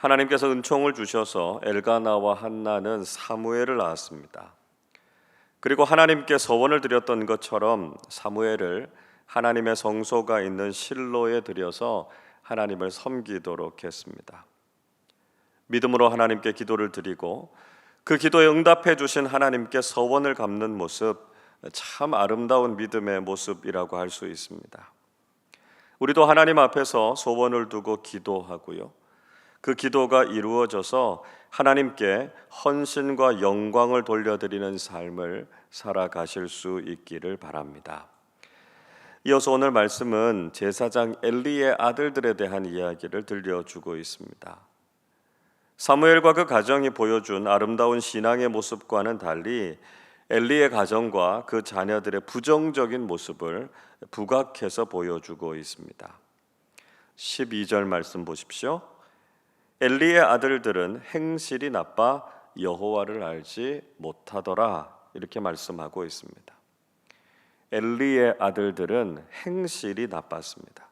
하나님께서 은총을 주셔서 엘가나와 한나는 사무엘을 낳았습니다. 그리고 하나님께 서원을 드렸던 것처럼 사무엘을 하나님의 성소가 있는 실로에 들여서 하나님을 섬기도록 했습니다. 믿음으로 하나님께 기도를 드리고 그 기도에 응답해 주신 하나님께 서원을 갚는 모습, 참 아름다운 믿음의 모습이라고 할 수 있습니다. 우리도 하나님 앞에서 소원을 두고 기도하고요, 그 기도가 이루어져서 하나님께 헌신과 영광을 돌려드리는 삶을 살아가실 수 있기를 바랍니다. 이어서 오늘 말씀은 제사장 엘리의 아들들에 대한 이야기를 들려주고 있습니다. 사무엘과 그 가정이 보여준 아름다운 신앙의 모습과는 달리 엘리의 가정과 그 자녀들의 부정적인 모습을 부각해서 보여주고 있습니다. 12절 말씀 보십시오. 엘리의 아들들은 행실이 나빠 여호와를 알지 못하더라, 이렇게 말씀하고 있습니다. 엘리의 아들들은 행실이 나빴습니다.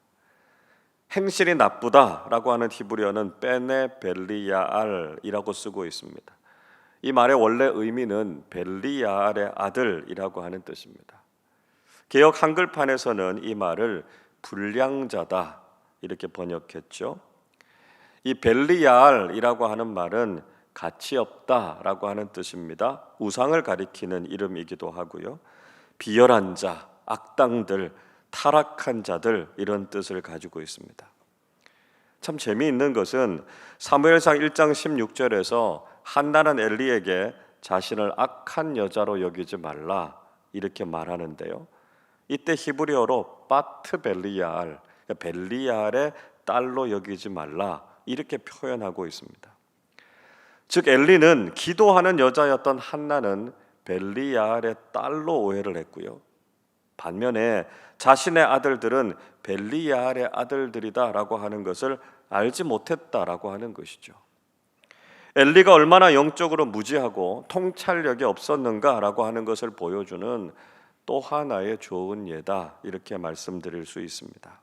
행실이 나쁘다라고 하는 히브리어는 베네 벨리야알이라고 쓰고 있습니다. 이 말의 원래 의미는 벨리야알의 아들이라고 하는 뜻입니다. 개역 한글판에서는 이 말을 불량자다 이렇게 번역했죠. 이 벨리야알이라고 하는 말은 가치 없다라고 하는 뜻입니다. 우상을 가리키는 이름이기도 하고요, 비열한 자, 악당들, 타락한 자들, 이런 뜻을 가지고 있습니다. 참 재미있는 것은 사무엘상 1장 16절에서 한나는 엘리에게 자신을 악한 여자로 여기지 말라 이렇게 말하는데요, 이때 히브리어로 바트 벨리야알, 벨리야알의 딸로 여기지 말라 이렇게 표현하고 있습니다. 즉 엘리는 기도하는 여자였던 한나는 벨리야알의 딸로 오해를 했고요, 반면에 자신의 아들들은 벨리야알의 아들들이다라고 하는 것을 알지 못했다라고 하는 것이죠. 엘리가 얼마나 영적으로 무지하고 통찰력이 없었는가라고 하는 것을 보여주는 또 하나의 좋은 예다, 이렇게 말씀드릴 수 있습니다.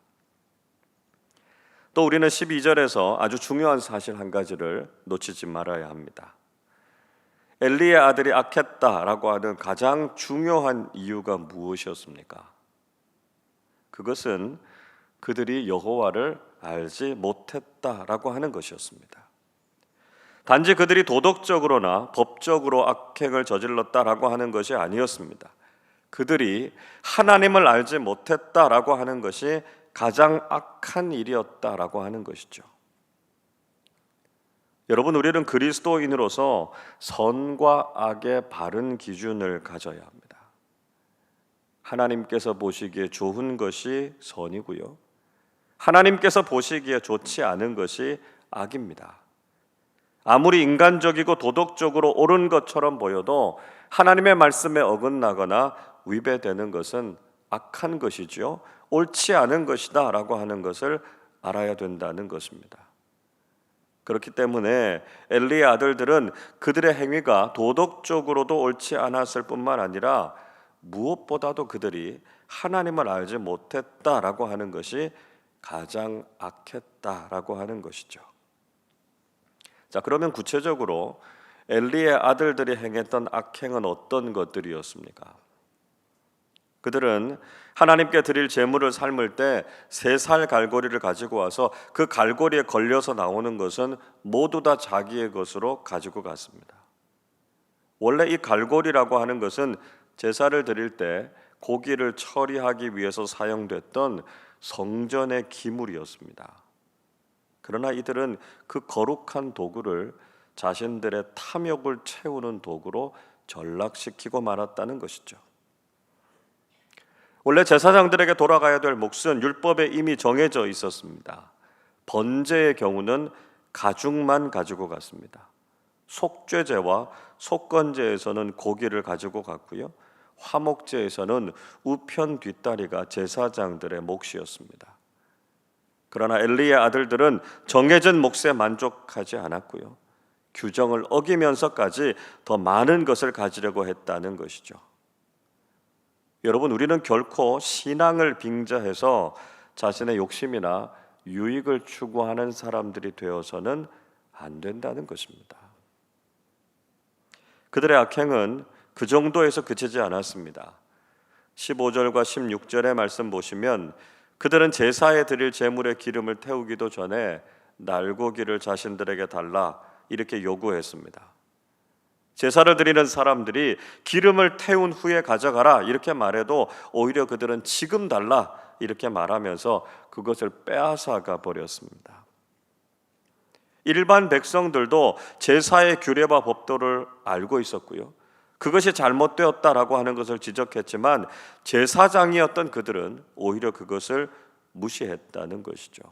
또 우리는 12절에서 아주 중요한 사실 한 가지를 놓치지 말아야 합니다. 엘리의 아들이 악했다라고 하는 가장 중요한 이유가 무엇이었습니까? 그것은 그들이 여호와를 알지 못했다라고 하는 것이었습니다. 단지 그들이 도덕적으로나 법적으로 악행을 저질렀다라고 하는 것이 아니었습니다. 그들이 하나님을 알지 못했다라고 하는 것이 가장 악한 일이었다라고 하는 것이죠. 여러분, 우리는 그리스도인으로서 선과 악의 바른 기준을 가져야 합니다. 하나님께서 보시기에 좋은 것이 선이고요, 하나님께서 보시기에 좋지 않은 것이 악입니다. 아무리 인간적이고 도덕적으로 옳은 것처럼 보여도 하나님의 말씀에 어긋나거나 위배되는 것은 악한 것이지요, 옳지 않은 것이다 라고 하는 것을 알아야 된다는 것입니다. 그렇기 때문에 엘리의 아들들은 그들의 행위가 도덕적으로도 옳지 않았을 뿐만 아니라 무엇보다도 그들이 하나님을 알지 못했다라고 하는 것이 가장 악했다라고 하는 것이죠. 자, 그러면 구체적으로 엘리의 아들들이 행했던 악행은 어떤 것들이었습니까? 그들은 하나님께 드릴 제물을 삶을 때 3살 갈고리를 가지고 와서 그 갈고리에 걸려서 나오는 것은 모두 다 자기의 것으로 가지고 갔습니다. 원래 이 갈고리라고 하는 것은 제사를 드릴 때 고기를 처리하기 위해서 사용됐던 성전의 기물이었습니다. 그러나 이들은 그 거룩한 도구를 자신들의 탐욕을 채우는 도구로 전락시키고 말았다는 것이죠. 원래 제사장들에게 돌아가야 될 몫은 율법에 이미 정해져 있었습니다. 번제의 경우는 가죽만 가지고 갔습니다. 속죄제와 속건제에서는 고기를 가지고 갔고요, 화목제에서는 우편 뒷다리가 제사장들의 몫이었습니다. 그러나 엘리의 아들들은 정해진 몫에 만족하지 않았고요, 규정을 어기면서까지 더 많은 것을 가지려고 했다는 것이죠. 여러분, 우리는 결코 신앙을 빙자해서 자신의 욕심이나 유익을 추구하는 사람들이 되어서는 안 된다는 것입니다. 그들의 악행은 그 정도에서 그치지 않았습니다. 15절과 16절의 말씀 보시면 그들은 제사에 드릴 제물의 기름을 태우기도 전에 날고기를 자신들에게 달라 이렇게 요구했습니다. 제사를 드리는 사람들이 기름을 태운 후에 가져가라 이렇게 말해도 오히려 그들은 지금 달라 이렇게 말하면서 그것을 빼앗아가 버렸습니다. 일반 백성들도 제사의 규례와 법도를 알고 있었고요, 그것이 잘못되었다라고 하는 것을 지적했지만 제사장이었던 그들은 오히려 그것을 무시했다는 것이죠.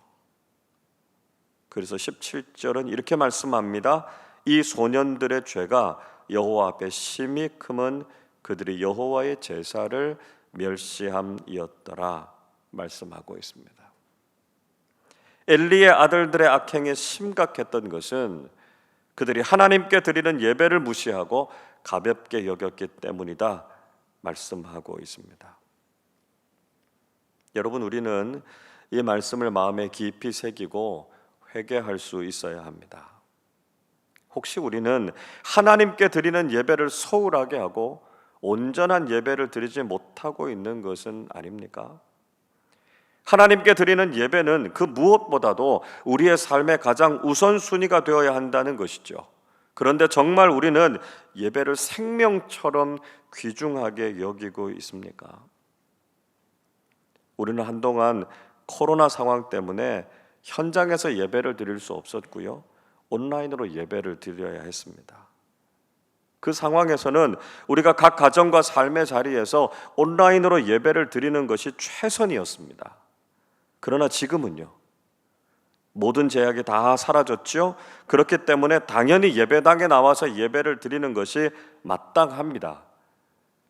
그래서 17절은 이렇게 말씀합니다. 이 소년들의 죄가 여호와 앞에 심히 크면 그들이 여호와의 제사를 멸시함이었더라 말씀하고 있습니다. 엘리의 아들들의 악행이 심각했던 것은 그들이 하나님께 드리는 예배를 무시하고 가볍게 여겼기 때문이다 말씀하고 있습니다. 여러분, 우리는 이 말씀을 마음에 깊이 새기고 회개할 수 있어야 합니다. 혹시 우리는 하나님께 드리는 예배를 소홀하게 하고 온전한 예배를 드리지 못하고 있는 것은 아닙니까? 하나님께 드리는 예배는 그 무엇보다도 우리의 삶의 가장 우선순위가 되어야 한다는 것이죠. 그런데 정말 우리는 예배를 생명처럼 귀중하게 여기고 있습니까? 우리는 한동안 코로나 상황 때문에 현장에서 예배를 드릴 수 없었고요, 온라인으로 예배를 드려야 했습니다. 그 상황에서는 우리가 각 가정과 삶의 자리에서 온라인으로 예배를 드리는 것이 최선이었습니다. 그러나 지금은요, 모든 제약이 다 사라졌죠. 그렇기 때문에 당연히 예배당에 나와서 예배를 드리는 것이 마땅합니다.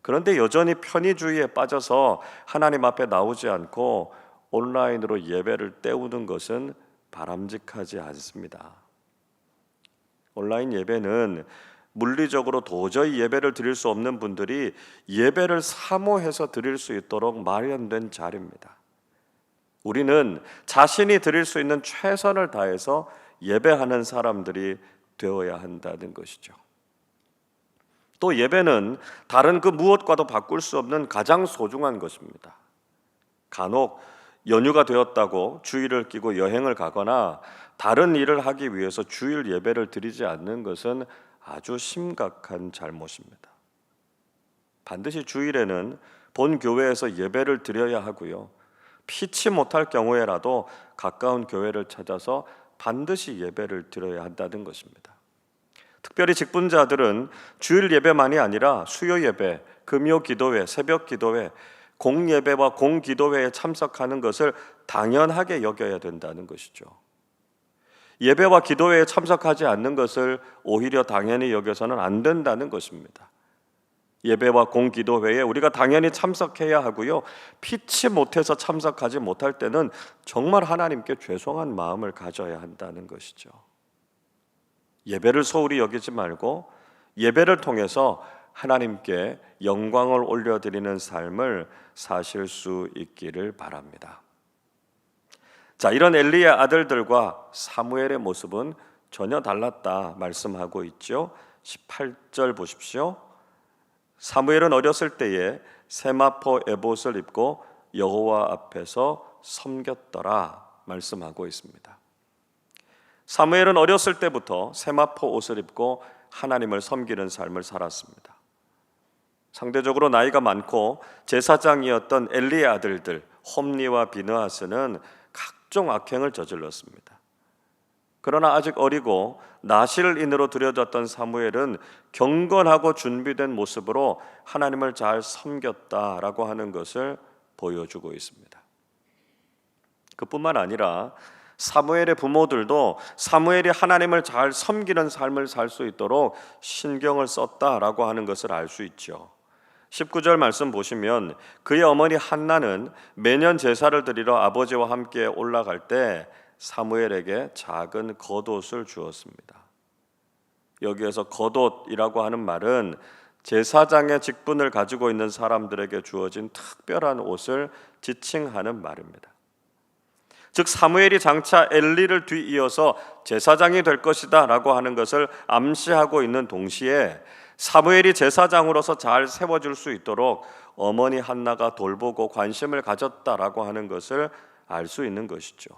그런데 여전히 편의주의에 빠져서 하나님 앞에 나오지 않고 온라인으로 예배를 때우는 것은 바람직하지 않습니다. 온라인 예배는 물리적으로 도저히 예배를 드릴 수 없는 분들이 예배를 사모해서 드릴 수 있도록 마련된 자리입니다. 우리는 자신이 드릴 수 있는 최선을 다해서 예배하는 사람들이 되어야 한다는 것이죠. 또 예배는 다른 그 무엇과도 바꿀 수 없는 가장 소중한 것입니다. 간혹 연휴가 되었다고 주일을 끼고 여행을 가거나 다른 일을 하기 위해서 주일 예배를 드리지 않는 것은 아주 심각한 잘못입니다. 반드시 주일에는 본 교회에서 예배를 드려야 하고요, 피치 못할 경우에라도 가까운 교회를 찾아서 반드시 예배를 드려야 한다는 것입니다. 특별히 직분자들은 주일 예배만이 아니라 수요 예배, 금요 기도회, 새벽 기도회, 공예배와 공기도회에 참석하는 것을 당연하게 여겨야 된다는 것이죠. 예배와 기도회에 참석하지 않는 것을 오히려 당연히 여겨서는 안 된다는 것입니다. 예배와 공기도회에 우리가 당연히 참석해야 하고요, 피치 못해서 참석하지 못할 때는 정말 하나님께 죄송한 마음을 가져야 한다는 것이죠. 예배를 소홀히 여기지 말고 예배를 통해서 하나님께 영광을 올려드리는 삶을 사실 수 있기를 바랍니다. 자, 이런 엘리의 아들들과 사무엘의 모습은 전혀 달랐다 말씀하고 있죠. 18절 보십시오. 사무엘은 어렸을 때에 세마포 에봇을 입고 여호와 앞에서 섬겼더라 말씀하고 있습니다. 사무엘은 어렸을 때부터 세마포 옷을 입고 하나님을 섬기는 삶을 살았습니다. 상대적으로 나이가 많고 제사장이었던 엘리의 아들들 홈리와 비느하스는 각종 악행을 저질렀습니다. 그러나 아직 어리고 나실인으로 들여졌던 사무엘은 경건하고 준비된 모습으로 하나님을 잘 섬겼다라고 하는 것을 보여주고 있습니다. 그뿐만 아니라 사무엘의 부모들도 사무엘이 하나님을 잘 섬기는 삶을 살 수 있도록 신경을 썼다라고 하는 것을 알 수 있죠. 19절 말씀 보시면 그의 어머니 한나는 매년 제사를 드리러 아버지와 함께 올라갈 때 사무엘에게 작은 겉옷을 주었습니다. 여기에서 겉옷이라고 하는 말은 제사장의 직분을 가지고 있는 사람들에게 주어진 특별한 옷을 지칭하는 말입니다. 즉 사무엘이 장차 엘리를 뒤이어서 제사장이 될 것이다 라고 하는 것을 암시하고 있는 동시에 사무엘이 제사장으로서 잘 세워질 수 있도록 어머니 한나가 돌보고 관심을 가졌다라고 하는 것을 알 수 있는 것이죠.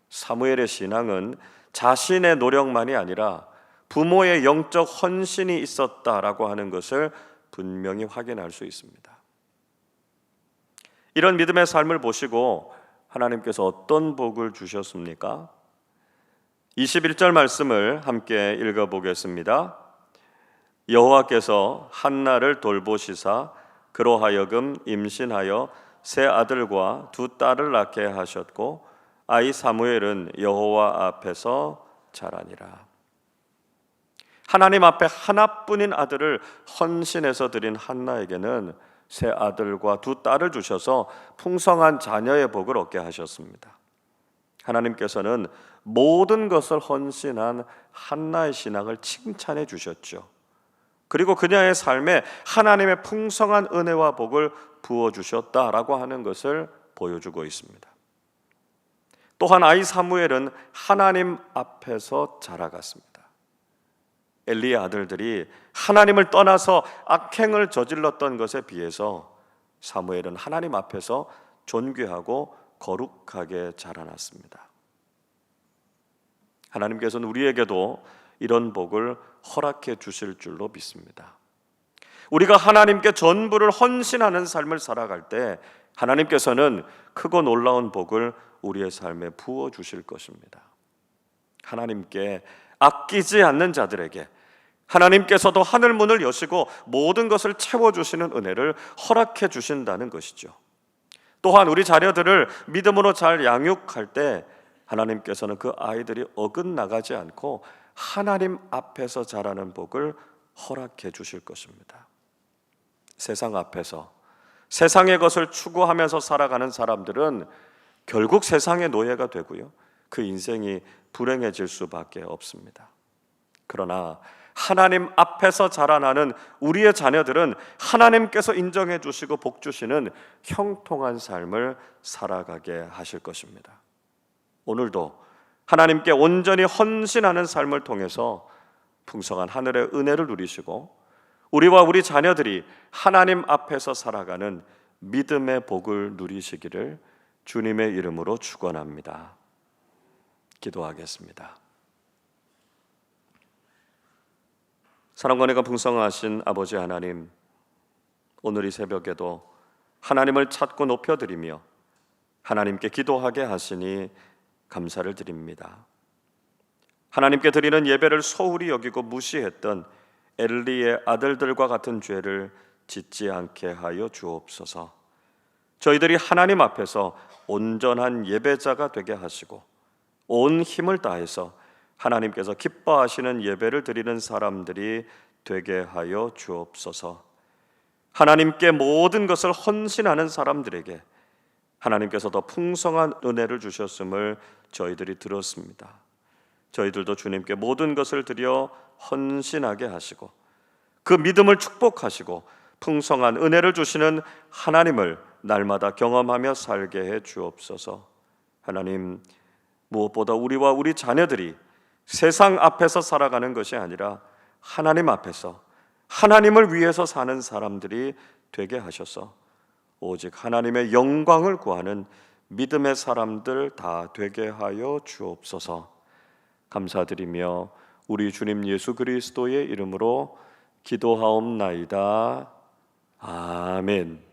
사무엘의 신앙은 자신의 노력만이 아니라 부모의 영적 헌신이 있었다라고 하는 것을 분명히 확인할 수 있습니다. 이런 믿음의 삶을 보시고 하나님께서 어떤 복을 주셨습니까? 21절 말씀을 함께 읽어보겠습니다. 여호와께서 한나를 돌보시사 그로 하여금 임신하여 세 아들과 두 딸을 낳게 하셨고 아이 사무엘은 여호와 앞에서 자라니라. 하나님 앞에 하나뿐인 아들을 헌신해서 드린 한나에게는 세 아들과 두 딸을 주셔서 풍성한 자녀의 복을 얻게 하셨습니다. 하나님께서는 모든 것을 헌신한 한나의 신앙을 칭찬해 주셨죠. 그리고 그녀의 삶에 하나님의 풍성한 은혜와 복을 부어주셨다라고 하는 것을 보여주고 있습니다. 또한 아이 사무엘은 하나님 앞에서 자라갔습니다. 엘리의 아들들이 하나님을 떠나서 악행을 저질렀던 것에 비해서 사무엘은 하나님 앞에서 존귀하고 거룩하게 자라났습니다. 하나님께서는 우리에게도 이런 복을 허락해 주실 줄로 믿습니다. 우리가 하나님께 전부를 헌신하는 삶을 살아갈 때 하나님께서는 크고 놀라운 복을 우리의 삶에 부어 주실 것입니다. 하나님께 아끼지 않는 자들에게 하나님께서도 하늘 문을 여시고 모든 것을 채워주시는 은혜를 허락해 주신다는 것이죠. 또한 우리 자녀들을 믿음으로 잘 양육할 때 하나님께서는 그 아이들이 어긋나가지 않고 하나님 앞에서 자라는 복을 허락해 주실 것입니다. 세상 앞에서 세상의 것을 추구하면서 살아가는 사람들은 결국 세상의 노예가 되고요, 그 인생이 불행해질 수밖에 없습니다. 그러나 하나님 앞에서 자라나는 우리의 자녀들은 하나님께서 인정해 주시고 복 주시는 형통한 삶을 살아가게 하실 것입니다. 오늘도 하나님께 온전히 헌신하는 삶을 통해서 풍성한 하늘의 은혜를 누리시고 우리와 우리 자녀들이 하나님 앞에서 살아가는 믿음의 복을 누리시기를 주님의 이름으로 축원합니다. 기도하겠습니다. 사랑과 은혜가 풍성하신 아버지 하나님, 오늘 이 새벽에도 하나님을 찾고 높여드리며 하나님께 기도하게 하시니 감사를 드립니다. 하나님께 드리는 예배를 소홀히 여기고 무시했던 엘리의 아들들과 같은 죄를 짓지 않게 하여 주옵소서. 저희들이 하나님 앞에서 온전한 예배자가 되게 하시고 온 힘을 다해서 하나님께서 기뻐하시는 예배를 드리는 사람들이 되게 하여 주옵소서. 하나님께 모든 것을 헌신하는 사람들에게 하나님께서 더 풍성한 은혜를 주셨음을 저희들이 들었습니다. 저희들도 주님께 모든 것을 드려 헌신하게 하시고 그 믿음을 축복하시고 풍성한 은혜를 주시는 하나님을 날마다 경험하며 살게 해 주옵소서. 하나님, 무엇보다 우리와 우리 자녀들이 세상 앞에서 살아가는 것이 아니라 하나님 앞에서 하나님을 위해서 사는 사람들이 되게 하셔서 오직 하나님의 영광을 구하는 믿음의 사람들 다 되게 하여 주옵소서. 감사드리며 우리 주님 예수 그리스도의 이름으로 기도하옵나이다. 아멘.